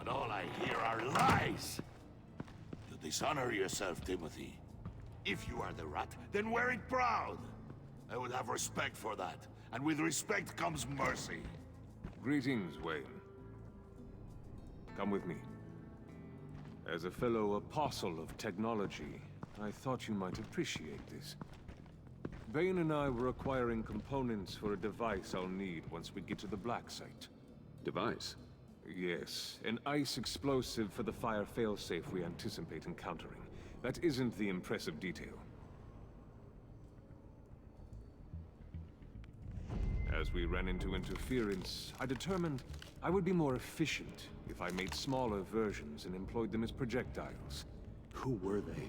but all I hear are lies! You dishonor yourself, Timothy. If you are the rat, then wear it proud! I would have respect for that, and with respect comes mercy. Greetings, Wayne. Come with me. As a fellow apostle of technology, I thought you might appreciate this. Bane and I were acquiring components for a device I'll need once we get to the Black Site. Device? Yes, an ice explosive for the fire failsafe we anticipate encountering. That isn't the impressive detail. As we ran into interference, I determined I would be more efficient if I made smaller versions and employed them as projectiles. Who were they?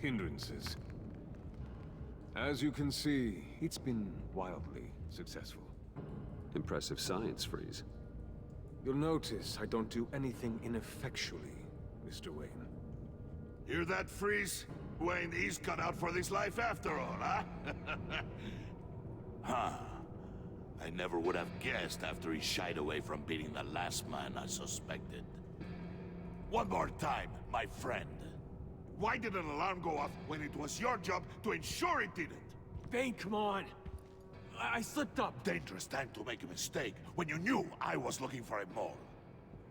Hindrances. As you can see, it's been wildly successful. Impressive science, Freeze. You'll notice I don't do anything ineffectually, Mr. Wayne. Hear that, Freeze? Wayne is cut out for this life after all, huh? Huh. I never would have guessed after he shied away from beating the last man I suspected. One more time, my friend. Why did an alarm go off when it was your job to ensure it didn't? Bane, come on! I slipped up! Dangerous time to make a mistake when you knew I was looking for him more.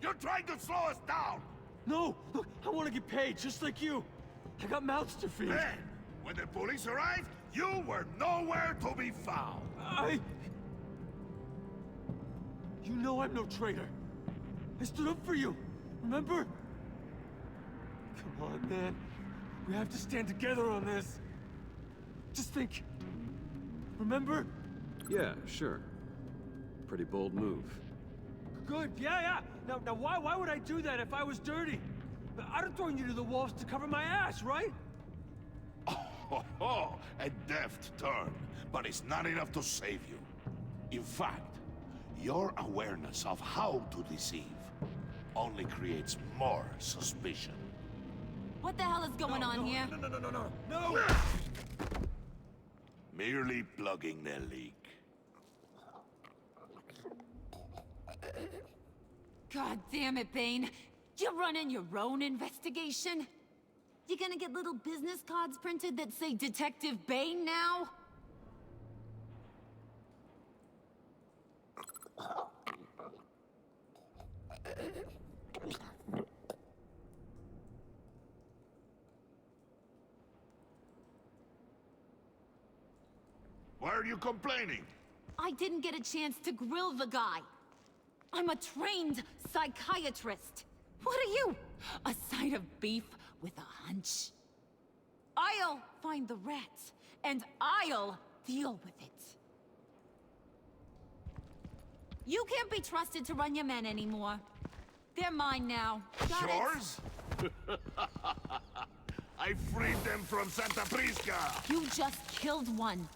You're trying to slow us down! No! Look, I want to get paid, just like you! I got mouths to feed! Then, when the police arrived, you were nowhere to be found! You know I'm no traitor! I stood up for you, remember? Come on, man. We have to stand together on this. Just think. Remember? Yeah, sure. Pretty bold move. Good, yeah. Now why would I do that if I was dirty? I'd have thrown you to the wolves to cover my ass, right? Oh, a deft turn, but it's not enough to save you. In fact, your awareness of how to deceive only creates more suspicion. What the hell is going on here? No! Merely plugging the leak. God damn it, Bane. You're running your own investigation? You gonna get little business cards printed that say Detective Bane now? Why are you complaining? I didn't get a chance to grill the guy. I'm a trained psychiatrist. What are you? A side of beef with a hunch? I'll find the rats, and I'll deal with it. You can't be trusted to run your men anymore. They're mine now. Got Yours? I freed them from Santa Prisca! You just killed one.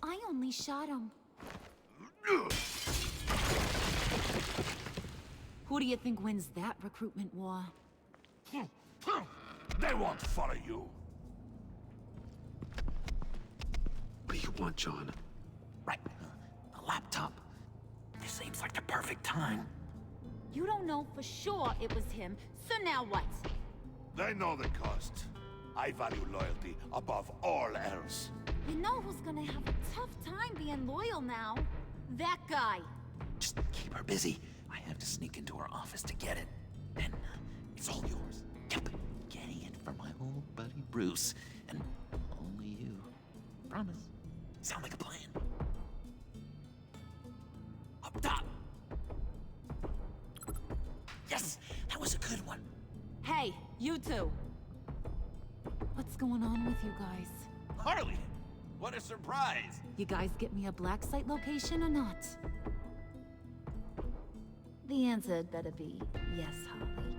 I only shot him. Who do you think wins that recruitment war? They won't follow you. What do you want, John? Right. A laptop. This seems like the perfect time. You don't know for sure it was him, so now what? They know the cost. I value loyalty above all else. You know who's gonna have a tough time being loyal now? That guy. Just keep her busy. I have to sneak into her office to get it. Then, it's all yours. Yep. Getting it for my old buddy Bruce. And only you. Promise. Sound like a plan. Up top! Yes! That was a good one. Hey, you two. What's going on with you guys? Harley! What a surprise! You guys get me a black site location or not? The answer had better be yes, Harley.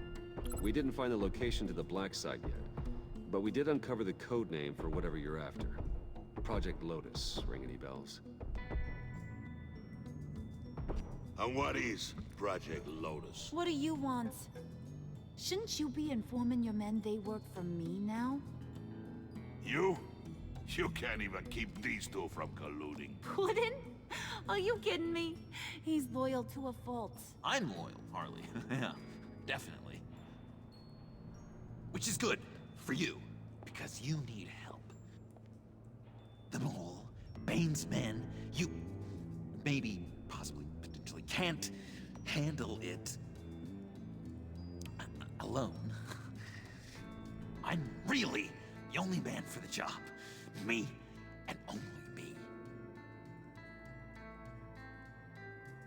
We didn't find the location to the Black Site yet, but we did uncover the code name for whatever you're after. Project Lotus. Ring any bells? And what is Project Lotus? What do you want? Shouldn't you be informing your men they work for me now? You? You can't even keep these two from colluding. Puddin'? Are you kidding me? He's loyal to a fault. I'm loyal, Harley. Yeah, definitely. Which is good for you, because you need help. The Mole, Bane's men, you maybe, possibly, potentially can't handle it alone. I'm really the only man for the job. Me and only me.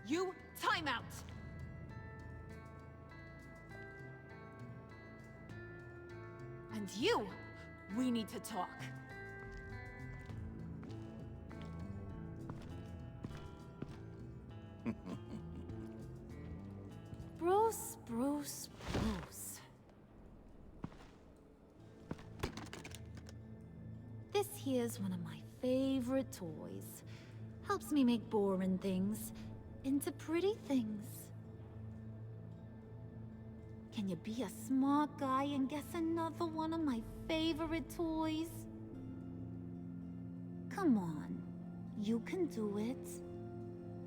You, time out! And you, we need to talk. Bruce, Bruce, Bruce. This here's one of my favorite toys. Helps me make boring things into pretty things. Can you be a smart guy and guess another one of my favorite toys? Come on, you can do it.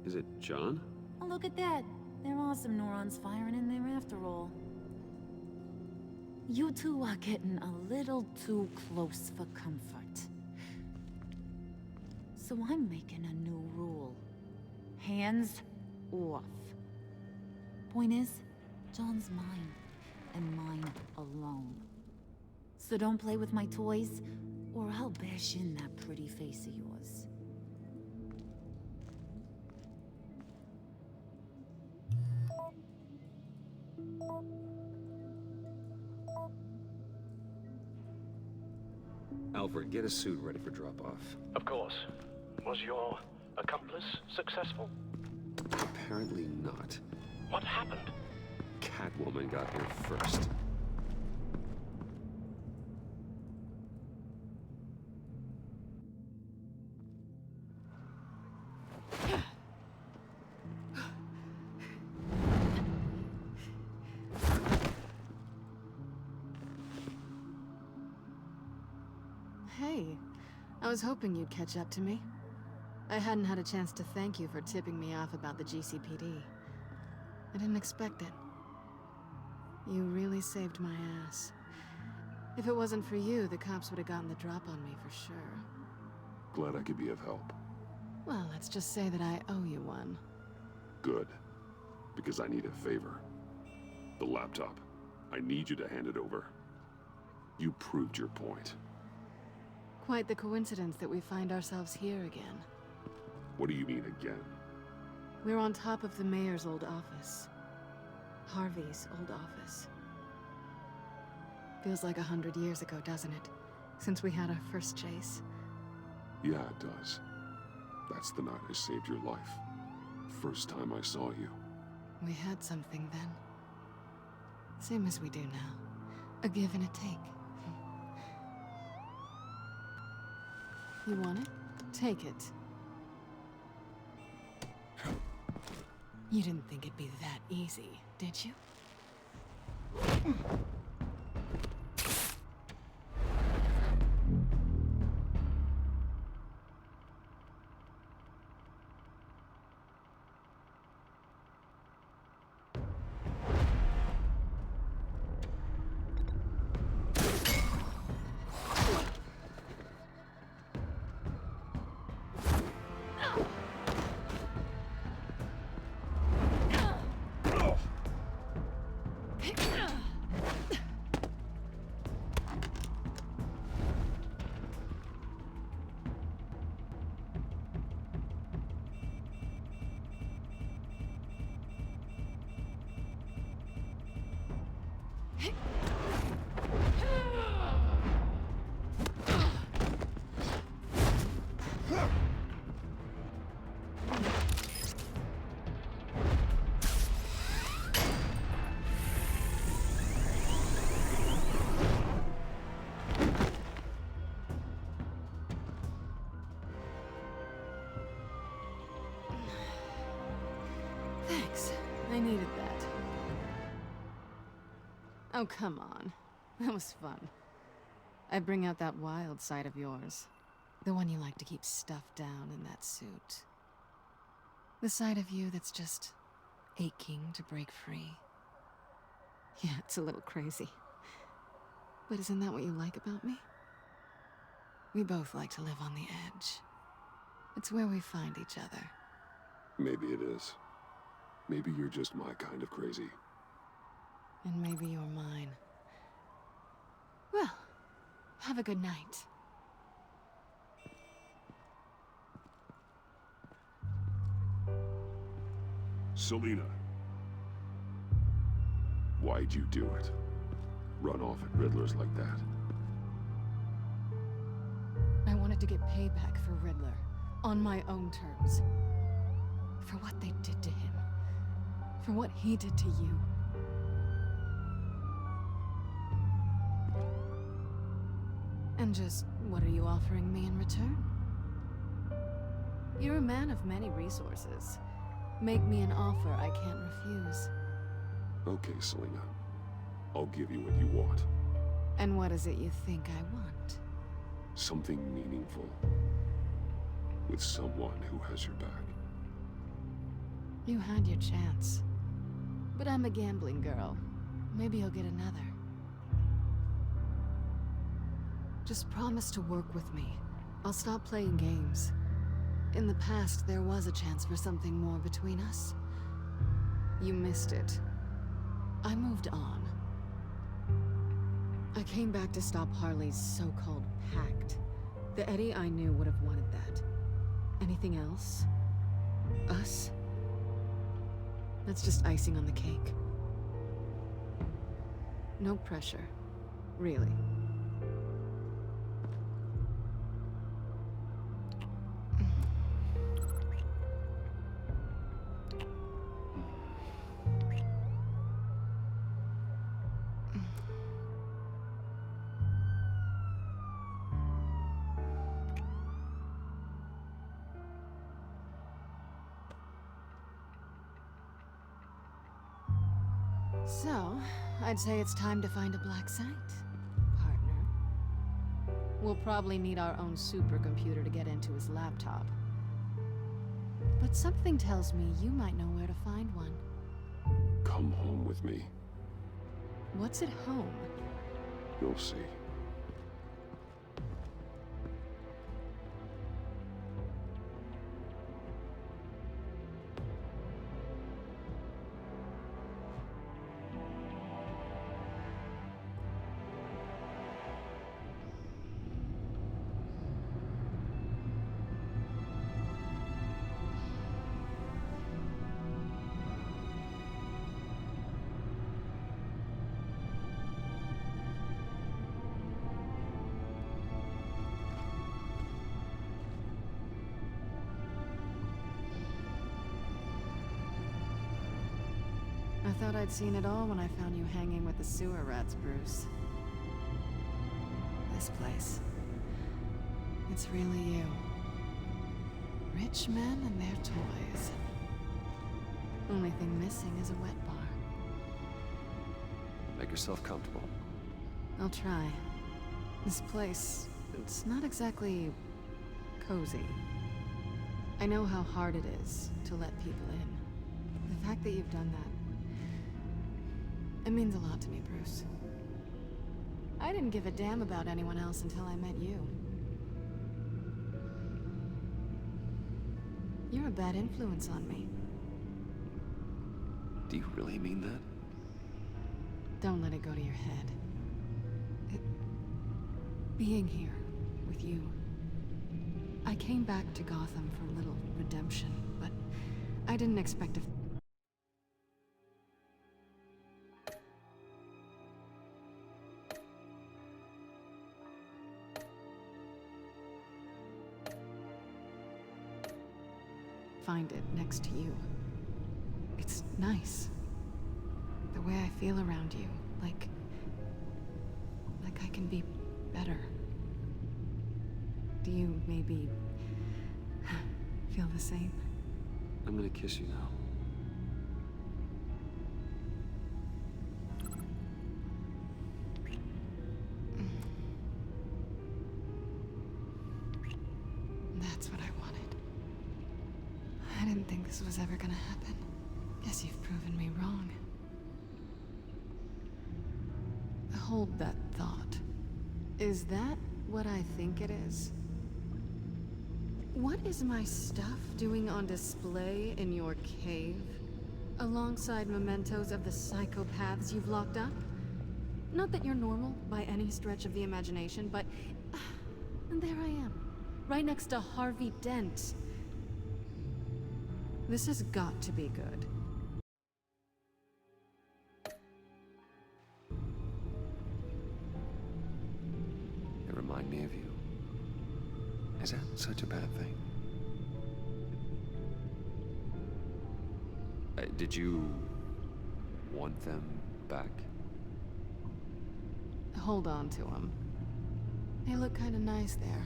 Is it John? Oh, look at that. There are some neurons firing in there after all. You two are getting a little too close for comfort. So I'm making a new rule. Hands off. Point is, John's mine, and mine alone. So don't play with my toys, or I'll bash in that pretty face of yours. Alfred, get a suit ready for drop-off. Of course. Was your accomplice successful? Apparently not. What happened? Catwoman got here first. Hey, I was hoping you'd catch up to me. I hadn't had a chance to thank you for tipping me off about the GCPD. I didn't expect it. You really saved my ass. If it wasn't for you, the cops would have gotten the drop on me for sure. Glad I could be of help. Well, let's just say that I owe you one. Good. Because I need a favor. The laptop. I need you to hand it over. You proved your point. Quite the coincidence that we find ourselves here again. What do you mean again? We're on top of the mayor's old office. Harvey's old office. Feels like 100 years ago, doesn't it? Since we had our first chase. Yeah, it does. That's the night I saved your life. First time I saw you. We had something then. Same as we do now. A give and a take. You want it? Take it. You didn't think it'd be that easy, did you? Thanks. I needed that. Oh, come on. That was fun. I bring out that wild side of yours. The one you like to keep stuffed down in that suit. The side of you that's just aching to break free. Yeah, it's a little crazy. But isn't that what you like about me? We both like to live on the edge. It's where we find each other. Maybe it is. Maybe you're just my kind of crazy. And maybe you're mine. Well, have a good night. Selina. Why'd you do it? Run off at Riddlers like that? I wanted to get payback for Riddler, on my own terms. For what they did to him. For what he did to you. And just, what are you offering me in return? You're a man of many resources. Make me an offer I can't refuse. Okay, Selina. I'll give you what you want. And what is it you think I want? Something meaningful. With someone who has your back. You had your chance. But I'm a gambling girl. Maybe you'll get another. Just promise to work with me. I'll stop playing games. In the past, there was a chance for something more between us. You missed it. I moved on. I came back to stop Harley's so-called pact. The Eddie I knew would have wanted that. Anything else? Us? That's just icing on the cake. No pressure. Really. So, I'd say it's time to find a black site, partner. We'll probably need our own supercomputer to get into his laptop. But something tells me you might know where to find one. Come home with me. What's at home? You'll see. I thought I'd seen it all when I found you hanging with the sewer rats, Bruce. This place. It's really you. Rich men and their toys. Only thing missing is a wet bar. Make yourself comfortable. I'll try. This place, it's not exactly cozy. I know how hard it is to let people in. The fact that you've done that, it means a lot to me, Bruce. I didn't give a damn about anyone else until I met you. You're a bad influence on me. Do you really mean that? Don't let it go to your head. Being here with you. I came back to Gotham for a little redemption, but I didn't expect to find it next to you. It's nice. The way I feel around you, like I can be better. Do you maybe feel the same? I'm gonna kiss you now. That's what I wanted. I didn't think this was was ever gonna happen. Guess you've proven me wrong. Hold that thought. Is that what I think it is? What is my stuff doing on display in your cave? Alongside mementos of the psychopaths you've locked up? Not that you're normal by any stretch of the imagination, but... and there I am, right next to Harvey Dent. This has got to be good. They remind me of you. Is that such a bad thing? Did you want them back? Hold on to them. They look kind of nice there.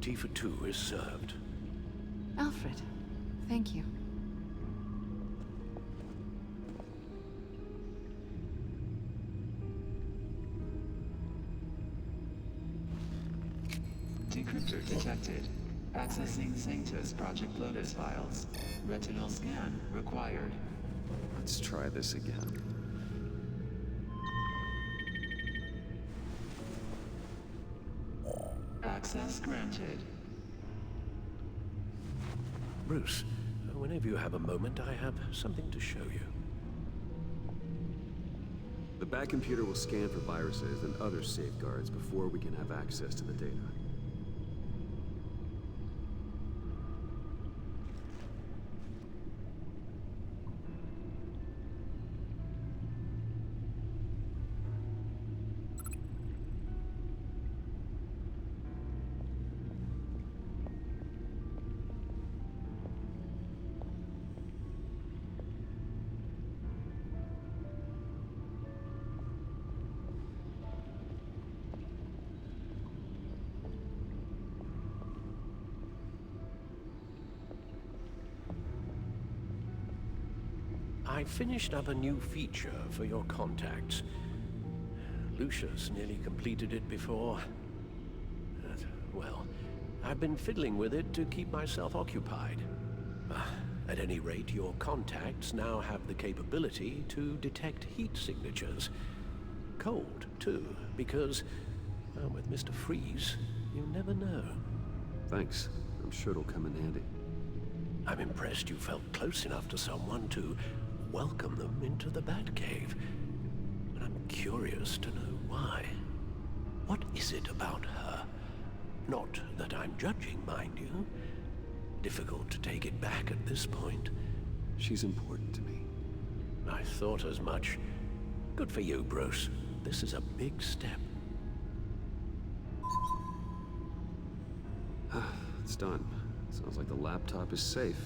Tea for two is served. Alfred, thank you. Decryptor detected. Accessing Sanctus Project Lotus files. Retinal scan required. Let's try this again. Access granted. Bruce, whenever you have a moment, I have something to show you. The back computer will scan for viruses and other safeguards before we can have access to the data. I finished up a new feature for your contacts. Lucius nearly completed it before. Well, I've been fiddling with it to keep myself occupied. At any rate, your contacts now have the capability to detect heat signatures. Cold, too, because, well, with Mr. Freeze, you never know. Thanks. I'm sure it'll come in handy. I'm impressed you felt close enough to someone to welcome them into the Batcave. But I'm curious to know why. What is it about her? Not that I'm judging, mind you. Difficult to take it back at this point. She's important to me. I thought as much. Good for you, Bruce. This is a big step. It's done. Sounds like the laptop is safe.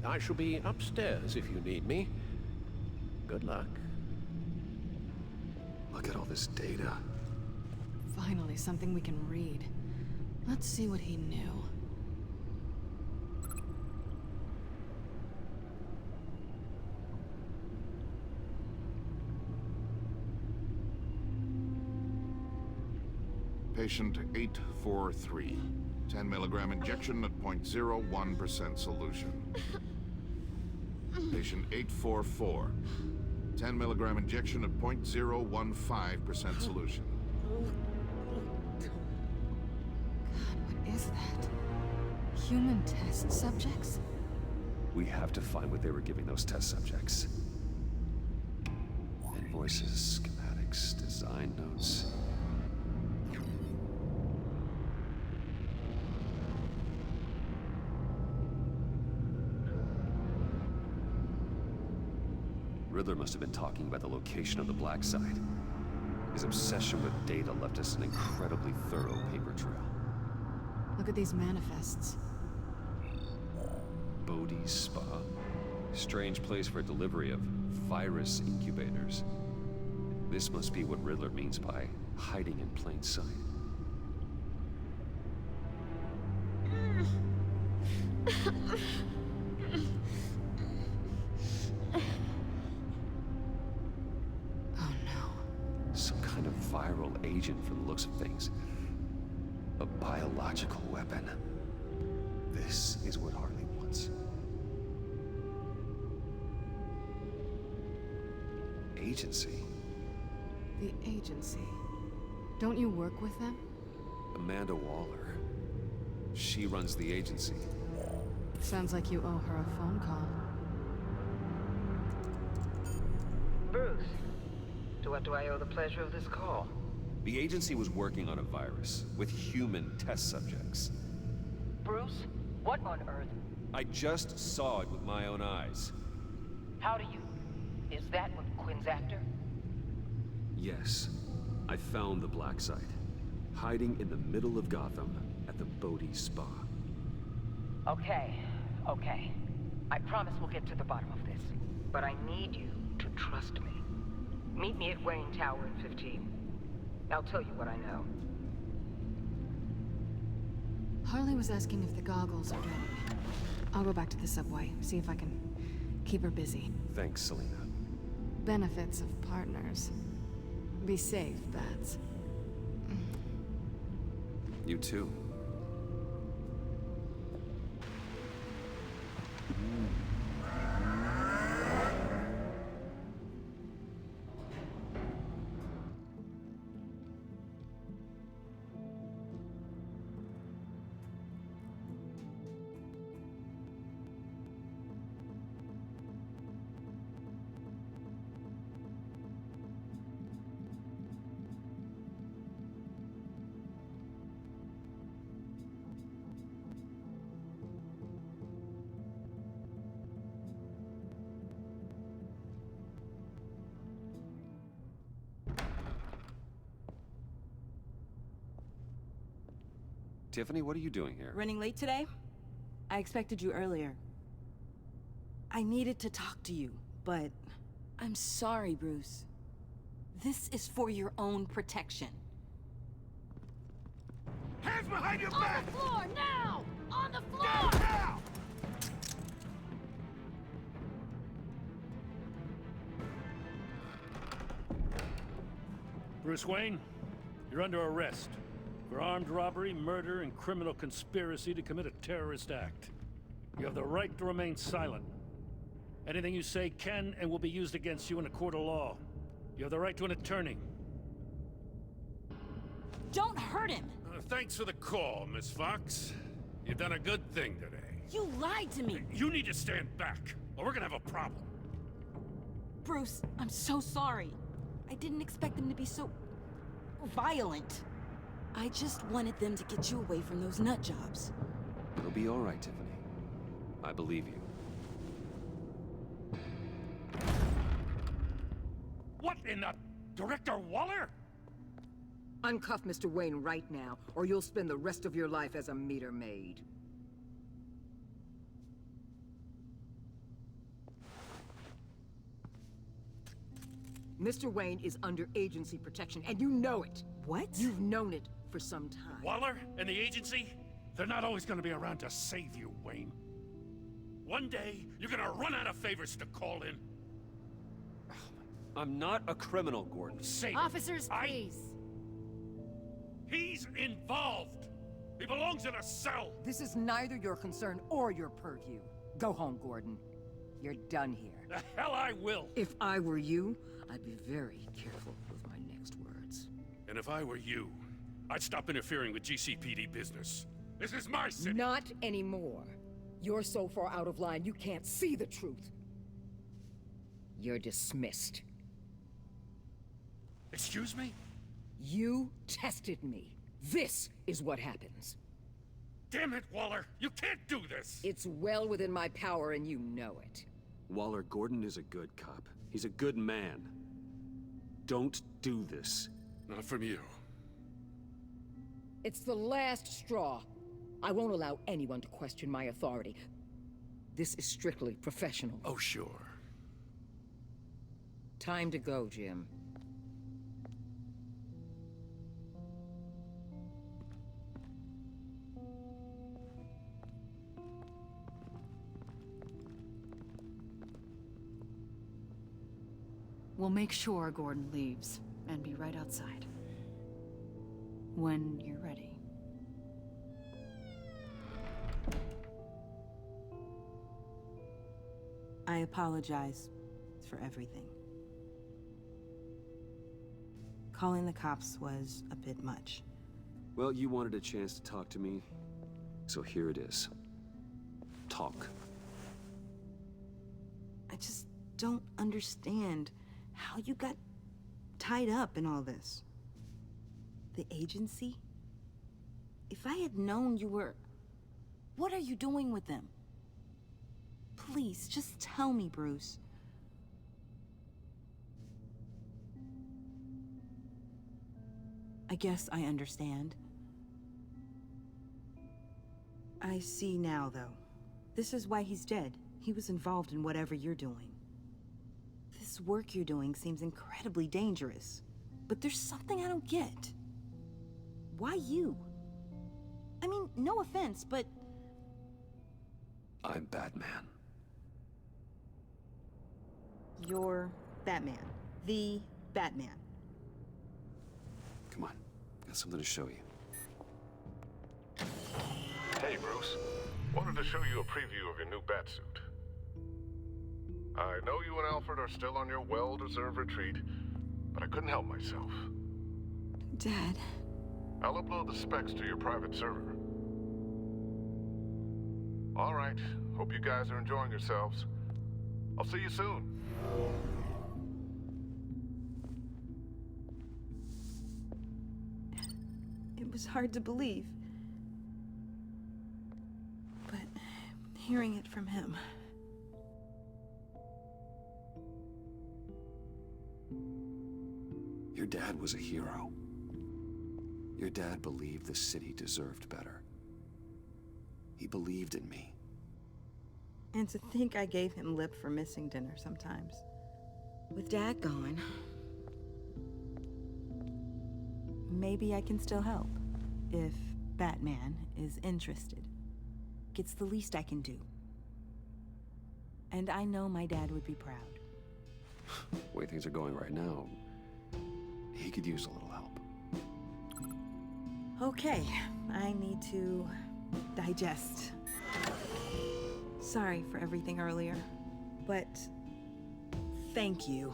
I shall be upstairs if you need me. Good luck. Look at all this data. Finally, something we can read. Let's see what he knew. Patient 843. 10 milligram injection at 0.01% solution. Patient 844. 10 milligram injection at 0.015% solution. God, what is that? Human test subjects? We have to find what they were giving those test subjects. Invoices, schematics, design notes. Riddler must have been talking about the location of the Black Site. His obsession with data left us an incredibly thorough paper trail. Look at these manifests. Bodhi's Spa. Strange place for delivery of virus incubators. This must be what Riddler means by hiding in plain sight. Oh no. Some kind of viral agent from the looks of things. A biological weapon. This is what Harley wants. Agency? The agency. Don't you work with them? Amanda Waller. She runs the agency. Sounds like you owe her a phone call. Bruce, to what do I owe the pleasure of this call? The agency was working on a virus with human test subjects. Bruce, what on earth? I just saw it with my own eyes. How do you... Is that what Quinn's after? Yes. I found the Black Site. Hiding in the middle of Gotham at the Bodhi Spa. Okay. I promise we'll get to the bottom of this. But I need you to trust me. Meet me at Wayne Tower in 15. I'll tell you what I know. Harley was asking if the goggles are ready. I'll go back to the subway, see if I can keep her busy. Thanks, Selena. Benefits of partners. Be safe, Bats. You too. Tiffany, what are you doing here? Running late today? I expected you earlier. I needed to talk to you, but I'm sorry, Bruce. This is for your own protection. Hands behind your back! On the floor, now! On the floor! Down now! Bruce Wayne, you're under arrest for armed robbery, murder, and criminal conspiracy to commit a terrorist act. You have the right to remain silent. Anything you say can and will be used against you in a court of law. You have the right to an attorney. Don't hurt him! Thanks for the call, Miss Fox. You've done a good thing today. You lied to me! You need to stand back, or we're gonna have a problem. Bruce, I'm so sorry. I didn't expect them to be so... violent. I just wanted them to get you away from those nut jobs. It'll be all right, Tiffany. I believe you. What in the... Director Waller? Uncuff Mr. Wayne right now, or you'll spend the rest of your life as a meter maid. Mr. Wayne is under agency protection, and you know it. What? You've known it for some time. Waller and the agency? They're not always gonna be around to save you, Wayne. One day, you're gonna run out of favors to call in. I'm not a criminal, Gordon. Say Officers, please. He's involved. He belongs in a cell. This is neither your concern or your purview. Go home, Gordon. You're done here. The hell I will. If I were you, I'd be very careful with my next words. And if I were you, I'd stop interfering with GCPD business. This is my city. Not anymore. You're so far out of line, you can't see the truth. You're dismissed. Excuse me? You tested me. This is what happens. Damn it, Waller! You can't do this! It's well within my power and you know it. Waller, Gordon is a good cop. He's a good man. Don't do this. Not from you. It's the last straw. I won't allow anyone to question my authority. This is strictly professional. Oh, sure. Time to go, Jim. We'll make sure Gordon leaves, and be right outside. When you're ready. I apologize for everything. Calling the cops was a bit much. Well, you wanted a chance to talk to me, so here it is. Talk. I just don't understand how you got tied up in all this. The agency? If I had known you were... What are you doing with them? Please, just tell me, Bruce. I guess I understand. I see now, though. This is why he's dead. He was involved in whatever you're doing. This work you're doing seems incredibly dangerous. But there's something I don't get. Why you? I mean, no offense, but... I'm Batman. You're Batman. The Batman. Come on, got something to show you. Hey, Bruce. Wanted to show you a preview of your new batsuit. I know you and Alfred are still on your well-deserved retreat, but I couldn't help myself. Dad. I'll upload the specs to your private server. All right. Hope you guys are enjoying yourselves. I'll see you soon. It was hard to believe. But hearing it from him... Your dad was a hero. Your dad believed the city deserved better. He believed in me. And to think I gave him lip for missing dinner sometimes. With Dad gone... Maybe I can still help. If Batman is interested. It's the least I can do. And I know my dad would be proud. The way things are going right now, he could use a little help. Okay, I need to digest. Sorry for everything earlier, but thank you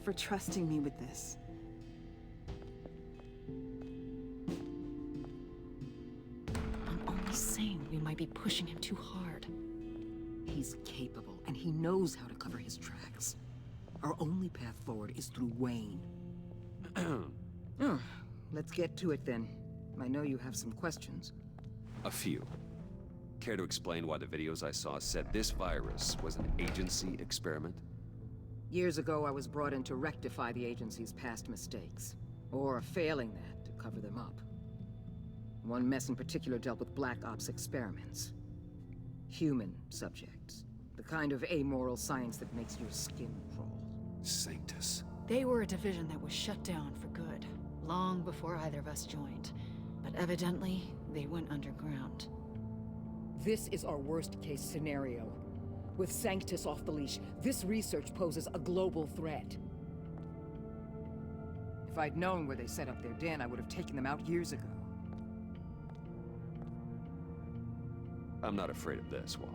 for trusting me with this. I'm only saying we might be pushing him too hard. He's capable, and he knows how to cover his tracks. Our only path forward is through Wayne. Let's get to it then. I know you have some questions. A few. Care to explain why the videos I saw said this virus was an agency experiment? Years ago, I was brought in to rectify the agency's past mistakes. Or failing that, to cover them up. One mess in particular dealt with Black Ops experiments. Human subjects. The kind of amoral science that makes your skin crawl. Sanctus. They were a division that was shut down for good, long before either of us joined. But evidently, they went underground. This is our worst-case scenario. With Sanctus off the leash, this research poses a global threat. If I'd known where they set up their den, I would have taken them out years ago. I'm not afraid of this, Waller.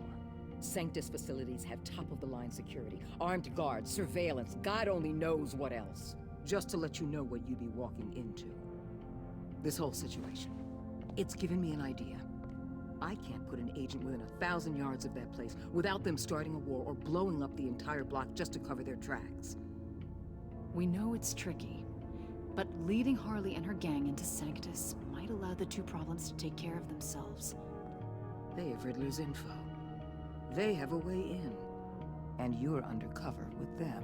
Sanctus facilities have top-of-the-line security, armed guards, surveillance, God only knows what else. Just to let you know what you'd be walking into. This whole situation. It's given me an idea. I can't put an agent within 1,000 yards of that place without them starting a war or blowing up the entire block just to cover their tracks. We know it's tricky, but leading Harley and her gang into Sanctus might allow the two problems to take care of themselves. They have Riddler's info. They have a way in. And you're undercover with them.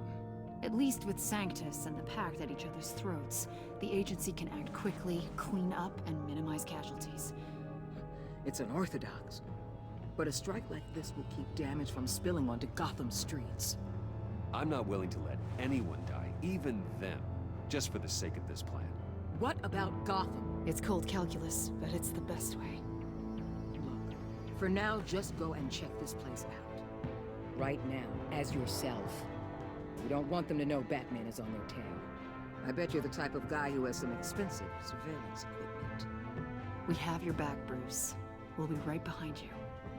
At least with Sanctus and the Pact at each other's throats, the agency can act quickly, clean up, and minimize casualties. It's unorthodox. But a strike like this will keep damage from spilling onto Gotham streets. I'm not willing to let anyone die, even them, just for the sake of this plan. What about Gotham? It's cold calculus, but it's the best way. Look, for now, just go and check this place out. Right now, as yourself. We don't want them to know Batman is on their tail. I bet you're the type of guy who has some expensive surveillance equipment. We have your back, Bruce. We'll be right behind you.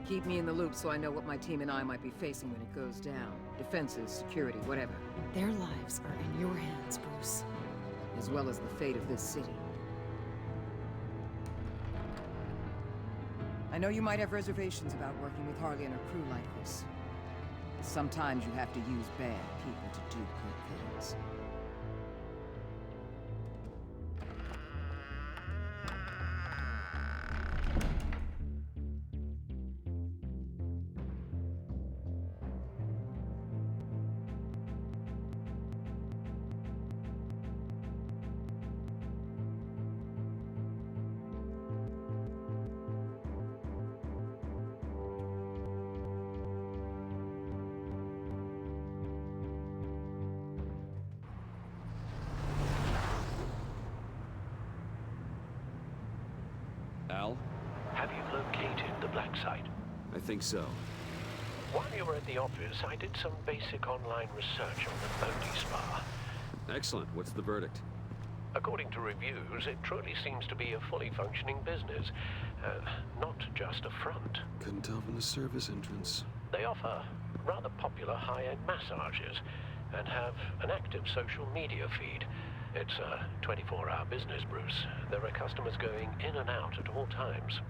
Keep me in the loop so I know what my team and I might be facing when it goes down. Defenses, security, whatever. Their lives are in your hands, Bruce. As well as the fate of this city. I know you might have reservations about working with Harley and her crew like this. Sometimes you have to use bad people to do good things. Al? Have you located the black site? I think so. While you were at the office, I did some basic online research on the Bodhi Spa. Excellent. What's the verdict? According to reviews, it truly seems to be a fully functioning business, not just a front. Couldn't tell from the service entrance. They offer rather popular high-end massages and have an active social media feed. It's a 24-hour business, Bruce. There are customers going in and out at all times.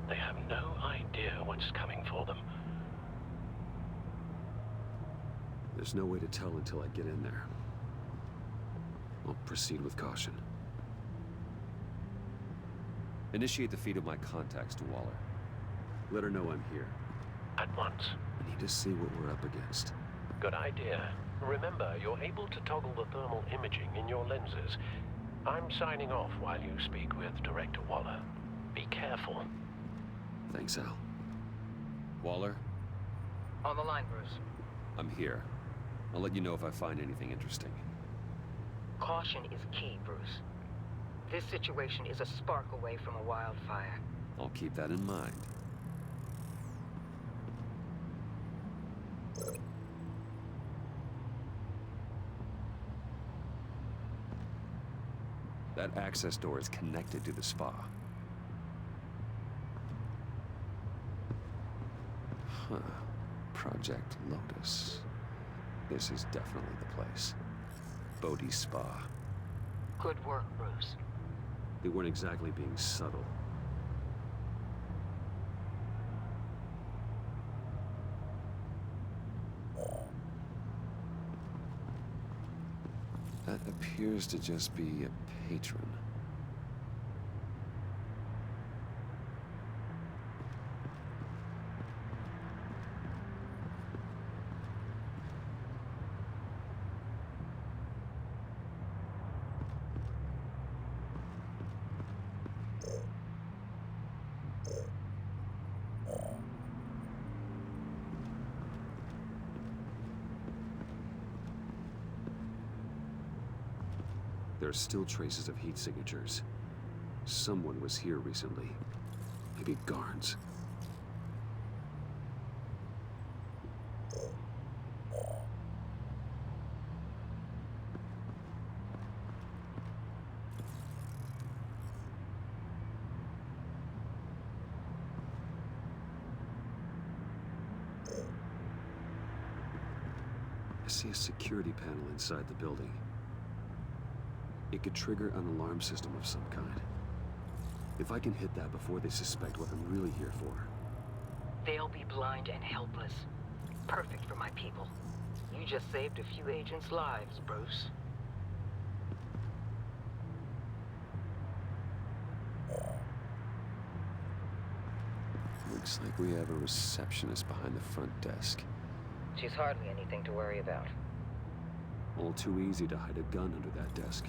They have no idea what's coming for them. There's no way to tell until I get in there. I'll proceed with caution. Initiate the feed of my contacts to Waller. Let her know I'm here. At once. I need to see what we're up against. Good idea. Remember, you're able to toggle the thermal imaging in your lenses. I'm signing off while you speak with Director Waller. Be careful. Thanks, Al. Waller? On the line, Bruce. I'm here. I'll let you know if I find anything interesting. Caution is key, Bruce. This situation is a spark away from a wildfire. I'll keep that in mind. That access door is connected to the spa. Huh. Project Lotus. This is definitely the place. Bodhi Spa. Good work, Bruce. They weren't exactly being subtle. That appears to just be a patron. There are still traces of heat signatures. Someone was here recently. Maybe guards. I see a security panel inside the building. It could trigger an alarm system of some kind. If I can hit that before they suspect what I'm really here for. They'll be blind and helpless. Perfect for my people. You just saved a few agents' lives, Bruce. Looks like we have a receptionist behind the front desk. She's hardly anything to worry about. All too easy to hide a gun under that desk.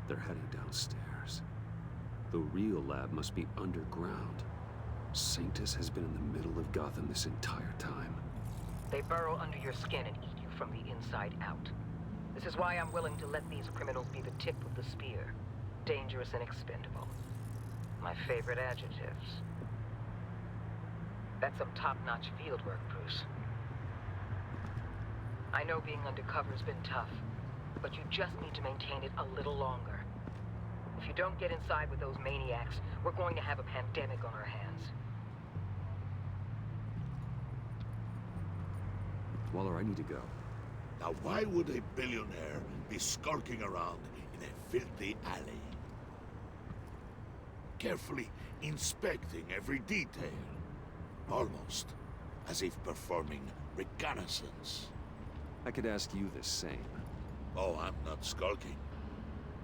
They're heading downstairs. The real lab must be underground. Sanctus has been in the middle of Gotham this entire time. They burrow under your skin and eat you from the inside out. This is why I'm willing to let these criminals be the tip of the spear. Dangerous and expendable. My favorite adjectives. That's some top-notch field work, Bruce. I know being undercover's been tough, but you just need to maintain it a little longer. If you don't get inside with those maniacs, we're going to have a pandemic on our hands. Waller, I need to go. Now why would a billionaire be skulking around in a filthy alley? Carefully inspecting every detail. Almost as if performing reconnaissance. I could ask you the same. Oh, I'm not skulking.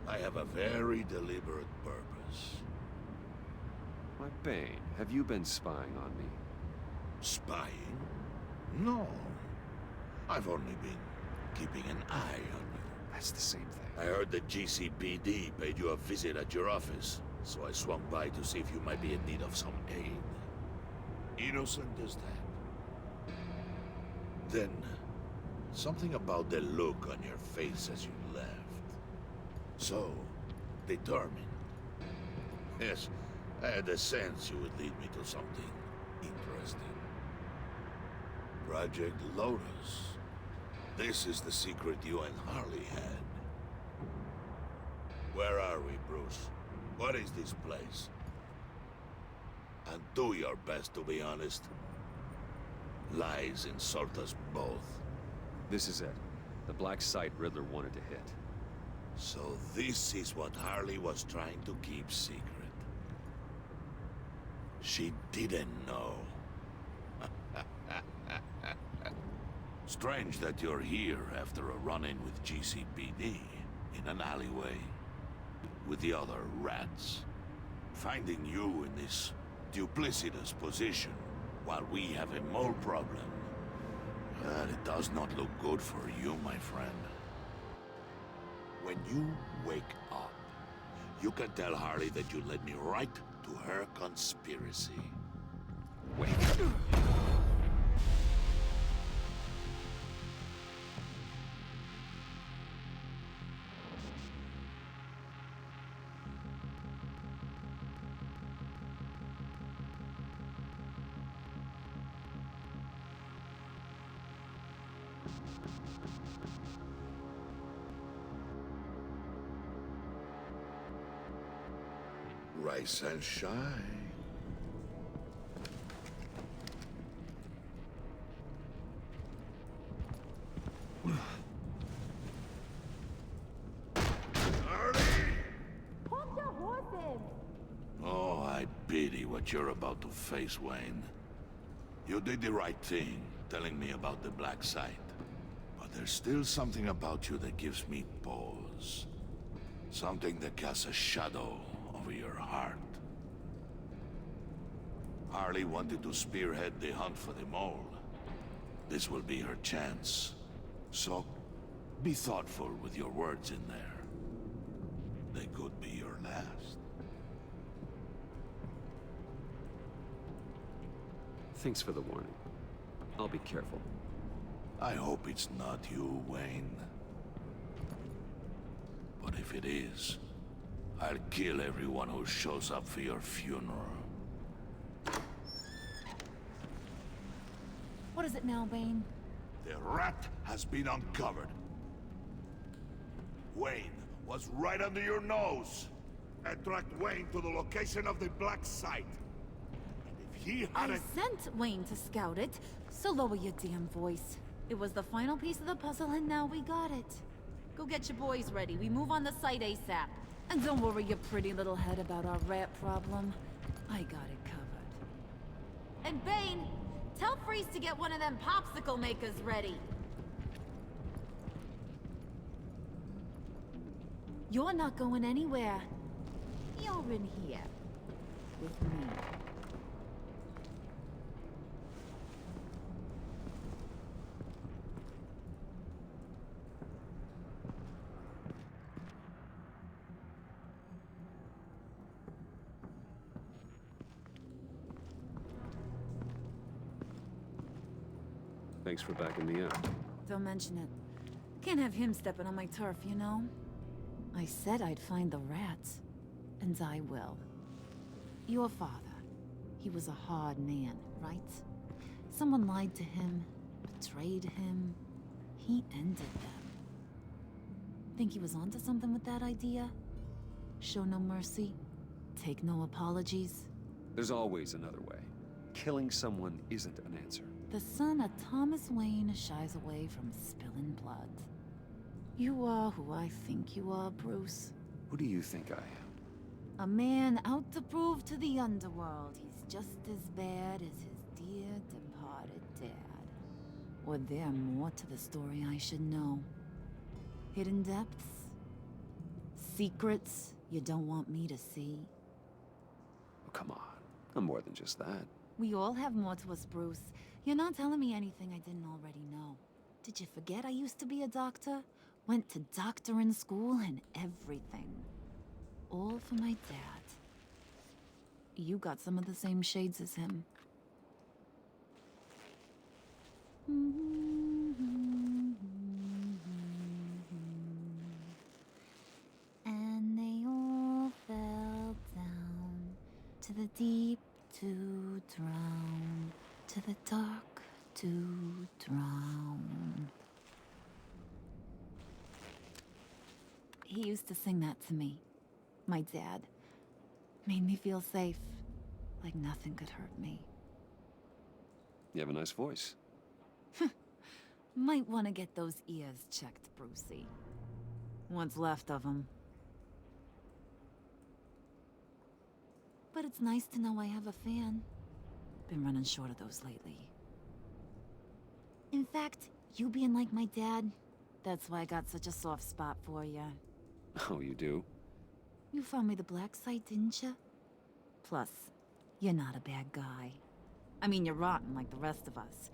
I have a very deliberate purpose. Why, Bane, have you been spying on me? Spying? No. I've only been keeping an eye on you. That's the same thing. I heard the GCPD paid you a visit at your office, so I swung by to see if you might be in need of some aid. Innocent as that. Then, something about the look on your face as you left. So, determined. Yes, I had a sense you would lead me to something interesting. Project Lotus. This is the secret you and Harley had. Where are we, Bruce? What is this place? And do your best to be honest. Lies insult us both. This is it. The black site Riddler wanted to hit. So this is what Harley was trying to keep secret. She didn't know. Strange that you're here after a run-in with GCPD in an alleyway with the other rats. Finding you in this duplicitous position while we have a mole problem. It does not look good for you, my friend. When you wake up, you can tell Harley that you led me right to her conspiracy. Wait. Rise and shine. Harley! Hold your horses! Oh, I pity what you're about to face, Wayne. You did the right thing, telling me about the black site. But there's still something about you that gives me pause. Something that casts a shadow over your heart. Harley wanted to spearhead the hunt for the mole. This will be her chance. So, be thoughtful with your words in there. They could be your last. Thanks for the warning. I'll be careful. I hope it's not you, Wayne. But if it is, I'll kill everyone who shows up for your funeral. What is it now, Bane? The rat has been uncovered. Wayne was right under your nose. I tracked Wayne to the location of the black site. And if he I hadn't... sent Wayne to scout it, so lower your damn voice. It was the final piece of the puzzle, and now we got it. Go get your boys ready. We move on the site ASAP. And don't worry your pretty little head about our rat problem. I got it covered. And Bane, tell Freeze to get one of them popsicle makers ready. You're not going anywhere. You're in here. With me. Thanks for backing me up. Don't mention it. Can't have him stepping on my turf, you know? I said I'd find the rats. And I will. Your father. He was a hard man, right? Someone lied to him, betrayed him. He ended them. Think he was onto something with that idea? Show no mercy? Take no apologies? There's always another way. Killing someone isn't an answer. The son of Thomas Wayne shies away from spilling blood. You are who I think you are, Bruce. Who do you think I am? A man out to prove to the underworld he's just as bad as his dear departed dad. Or there more to the story I should know. Hidden depths? Secrets you don't want me to see? Oh, come on. I'm more than just that. We all have more to us, Bruce. You're not telling me anything I didn't already know. Did you forget I used to be a doctor? Went to doctoring school and everything. All for my dad. You got some of the same shades as him. And they all fell down to the deep to drown, to the dark to drown. He used to sing that to me. My dad. Made me feel safe. Like nothing could hurt me. You have a nice voice. Might want to get those ears checked, Brucey. What's left of them. But it's nice to know I have a fan. Been running short of those lately. In fact, you being like my dad, that's why I got such a soft spot for you. Oh, you do? You found me the black site, didn't you? Plus, you're not a bad guy. I mean, you're rotten like the rest of us.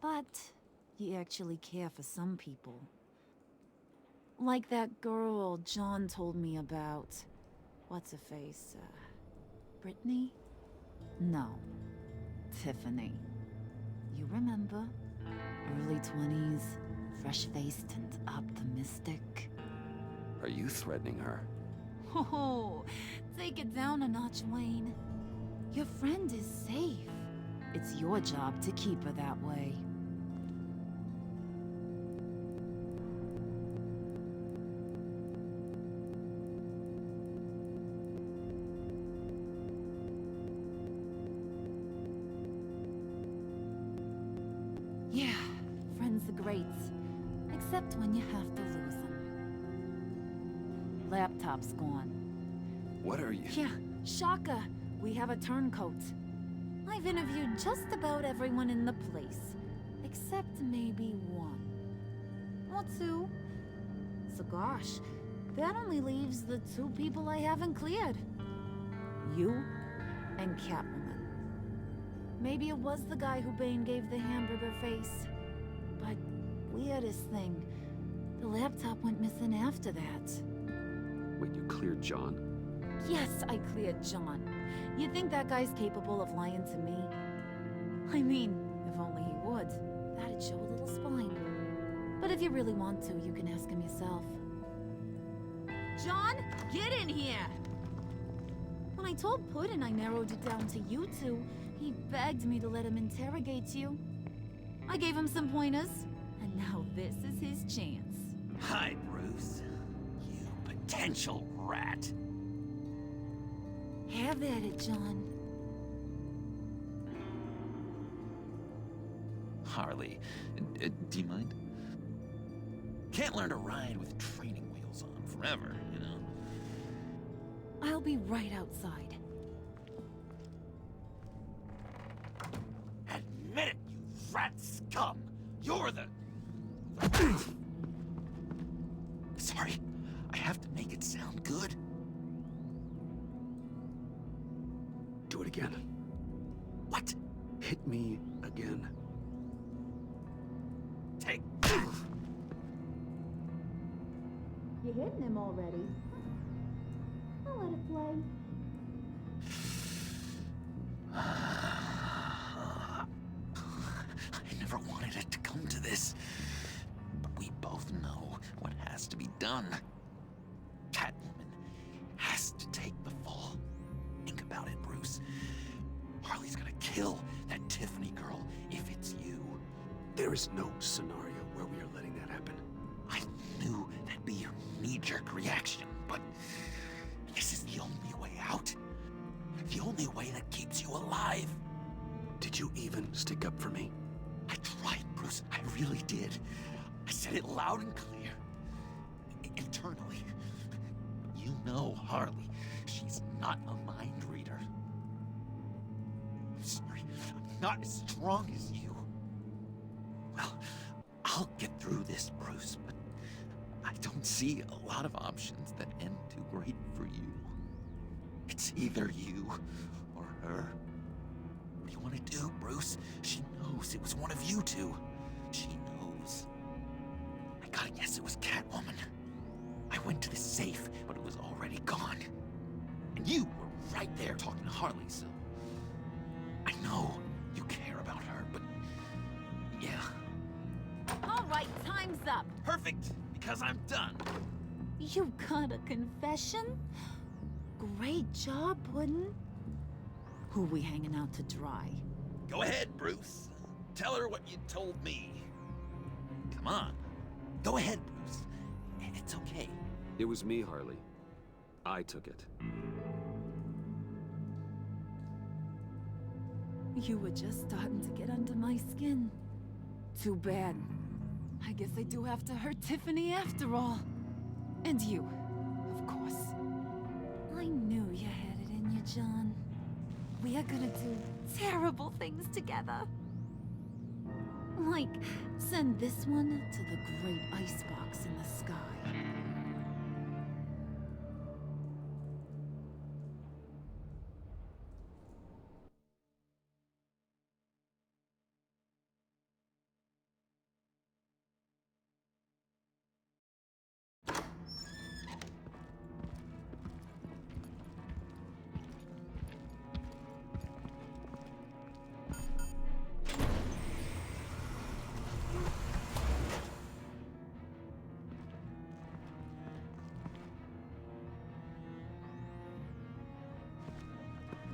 But you actually care for some people. Like that girl John told me about. What's her face? Brittany? No. Tiffany. You remember? Early 20s, fresh-faced and optimistic. Are you threatening her? Oh, take it down a notch, Wayne. Your friend is safe. It's your job to keep her that way. Yeah, friends are great. Except when you have to lose them. Laptop's gone. What are you? Yeah, shocker. We have a turncoat. I've interviewed just about everyone in the place. Except maybe one. Or two. So gosh, that only leaves the two people I haven't cleared. You and Catwoman. Maybe it was the guy who Bane gave the hamburger face. But weirdest thing, the laptop went missing after that. Wait, you cleared John? Yes, I cleared John. You think that guy's capable of lying to me? I mean, if only he would. That'd show a little spine. But if you really want to, you can ask him yourself. John, get in here! When I told Puddin' I narrowed it down to you two, he begged me to let him interrogate you. I gave him some pointers. And now this is his chance. Hi, Bruce. You potential rat. Have at it, John. Harley, do you mind? Can't learn to ride with training wheels on forever, you know? I'll be right outside. Admit it, you rat scum! You're the... Sorry, I have to make it sound good. Do it again. What? Hit me again. Take... You hitting him already? I'll let it play. I never wanted it to come to this. But we both know what has to be done. Catwoman has to take the fall. Think about it, Bruce. Harley's gonna kill that Tiffany girl if it's you. There is no scenario where we are letting that happen. I knew that'd be your knee-jerk reaction, but this is the only way out. The only way that keeps you alive. Did you even stick up for me? I tried, Bruce. I really did. I said it loud and clear. Internally. But you know Harley. She's not a mind reader. I'm sorry. I'm not as strong as you. Well, I'll get through this, Bruce, but I don't see a lot of options that end too great for you. It's either you or her. What do you want to do, Bruce? She knows it was one of you two. She knows. I gotta guess it was Catwoman. I went to the safe, but it was already gone. And you were right there talking to Harley, so... I know you care about her, but... yeah. All right, time's up. Perfect, because I'm done. You got a confession? Great job, Puddin'. Who we hanging out to dry? Go ahead, Bruce. Tell her what you told me. Come on. Go ahead, Bruce. It's okay. It was me, Harley. I took it. You were just starting to get under my skin. Too bad. I guess I do have to hurt Tiffany after all. And you, of course. I knew you had it in you, John. We are gonna do terrible things together. Like, send this one to the great icebox in the sky.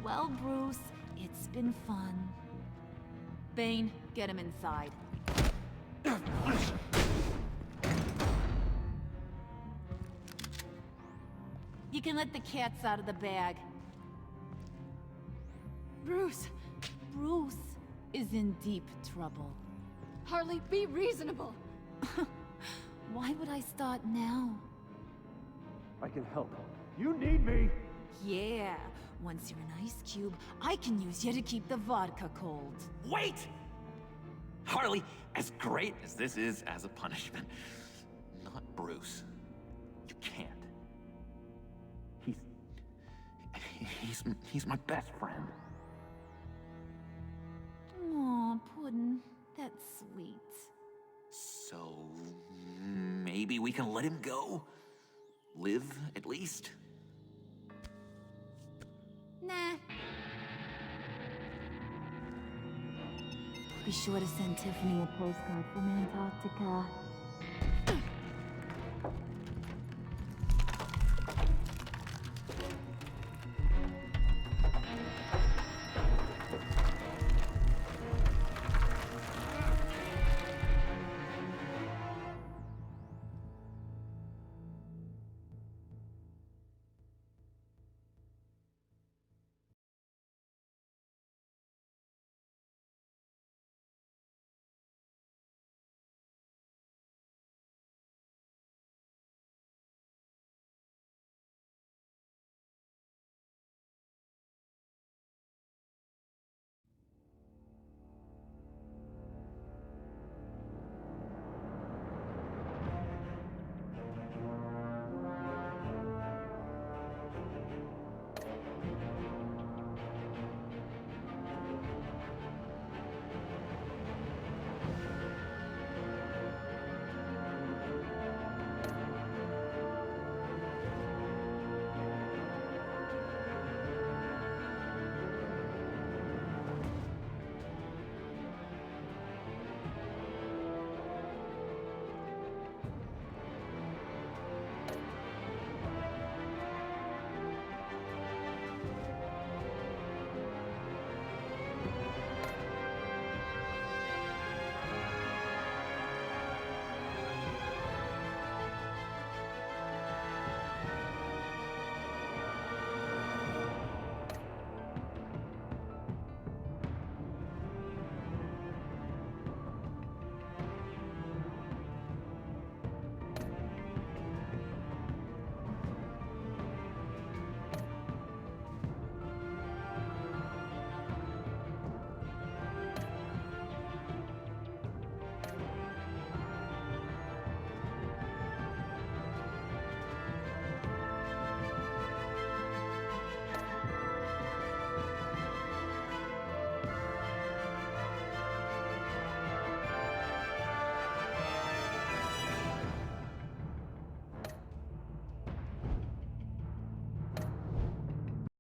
Well, Bruce, it's been fun. Bane, get him inside. You can let the cats out of the bag. Bruce is in deep trouble. Harley, be reasonable. Why would I start now? I can help. You need me! Yeah, once you're an ice cube, I can use you to keep the vodka cold. Wait! Harley, as great as this is as a punishment, not Bruce. You can't. He's my best friend. Aw, Puddin', that's sweet. So, maybe we can let him go? Live, at least? Nah. Be sure to send Tiffany a postcard from Antarctica.